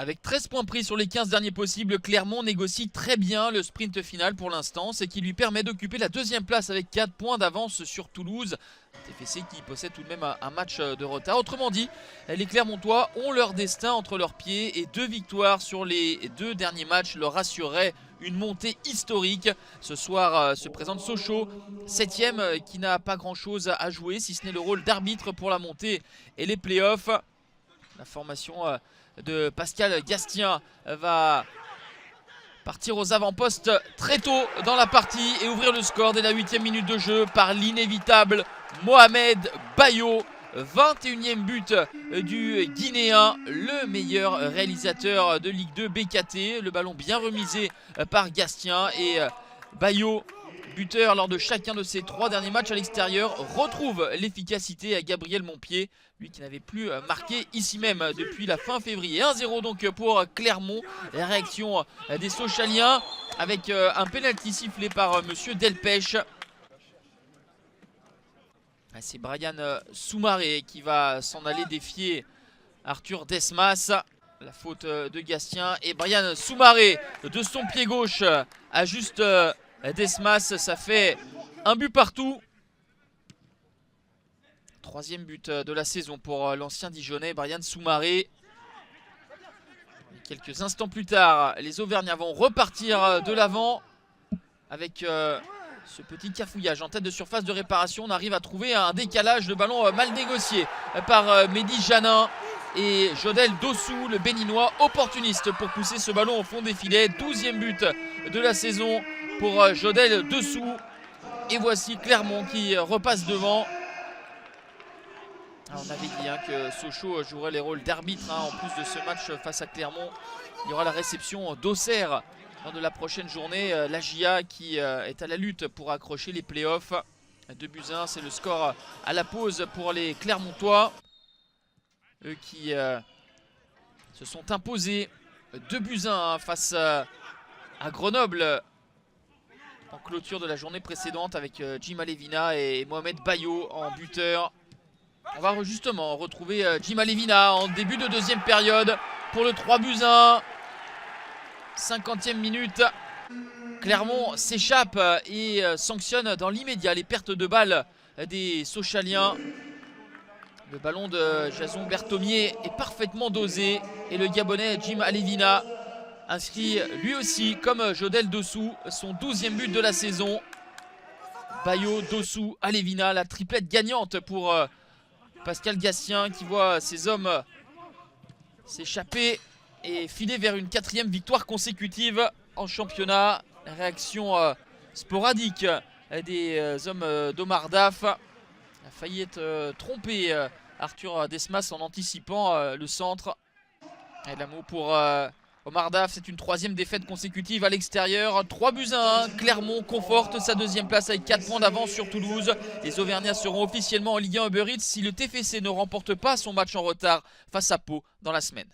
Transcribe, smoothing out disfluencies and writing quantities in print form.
Avec 13 points pris sur les 15 derniers possibles, Clermont négocie très bien le sprint final pour l'instant, ce qui lui permet d'occuper la deuxième place avec 4 points d'avance sur Toulouse. TFC qui possède tout de même un match de retard. Autrement dit, les Clermontois ont leur destin entre leurs pieds et 2 victoires sur les 2 derniers matchs leur assureraient une montée historique. Ce soir se présente Sochaux, 7ème, qui n'a pas grand chose à jouer si ce n'est le rôle d'arbitre pour la montée et les playoffs. La formation de Pascal Gastien va partir aux avant-postes très tôt dans la partie et ouvrir le score dès la 8e minute de jeu par l'inévitable Mohamed Bayo. 21e but du Guinéen, le meilleur réalisateur de Ligue 2 BKT. Le ballon bien remisé par Gastien et Bayo, buteur lors de chacun de ses 3 derniers matchs à l'extérieur, retrouve l'efficacité à Gabriel Montpied, lui qui n'avait plus marqué ici même depuis la fin février. 1-0 donc pour Clermont. La réaction des Sochaliens avec un pénalty sifflé par monsieur Delpech. C'est Brian Soumaré qui va s'en aller défier Arthur Desmas. La faute de Gastien et Brian Soumaré de son pied gauche ajuste Desmas. Ça fait un but partout. 3e but de la saison pour l'ancien Dijonais Brian Soumaré. Quelques instants plus tard, les Auvergnats vont repartir de l'avant avec ce petit cafouillage en tête de surface de réparation. On arrive à trouver un décalage de ballon mal négocié par Mehdi Janin et Jodel Dossou, le béninois, opportuniste pour pousser ce ballon au fond des filets. 12e but de la saison pour Jodel Dossou. Et voici Clermont qui repasse devant. On avait dit que Sochaux jouerait les rôles d'arbitre. En plus de ce match face à Clermont, il y aura la réception d'Auxerre lors de la prochaine journée. La GIA qui est à la lutte pour accrocher les playoffs. 2-1, c'est le score à la pause pour les Clermontois. Eux qui se sont imposés 2-1 face à Grenoble en clôture de la journée précédente avec Jim Alevina et Mohamed Bayo en buteur. On va justement retrouver Jim Alevina en début de deuxième période pour le 3-1. 50e minute. Clermont s'échappe et sanctionne dans l'immédiat les pertes de balles des Sochaliens. Le ballon de Jason Berthomier est parfaitement dosé et le Gabonais Jim Alevina inscrit lui aussi comme Jodel Dossou son 12e but de la saison. Bayo, Dossou, Alevina, la triplette gagnante pour Pascal Gastien qui voit ses hommes s'échapper et filer vers une 4e victoire consécutive en championnat. Réaction sporadique des hommes d'Omar Daf. Il a failli être trompé Arthur Desmas en anticipant le centre. Et l'amour pour Omar Daf, c'est une 3e défaite consécutive à l'extérieur. 3-1. Clermont conforte sa 2e place avec 4 points d'avance sur Toulouse. Les Auvergnats seront officiellement en Ligue 1 Uber Eats si le TFC ne remporte pas son match en retard face à Pau dans la semaine.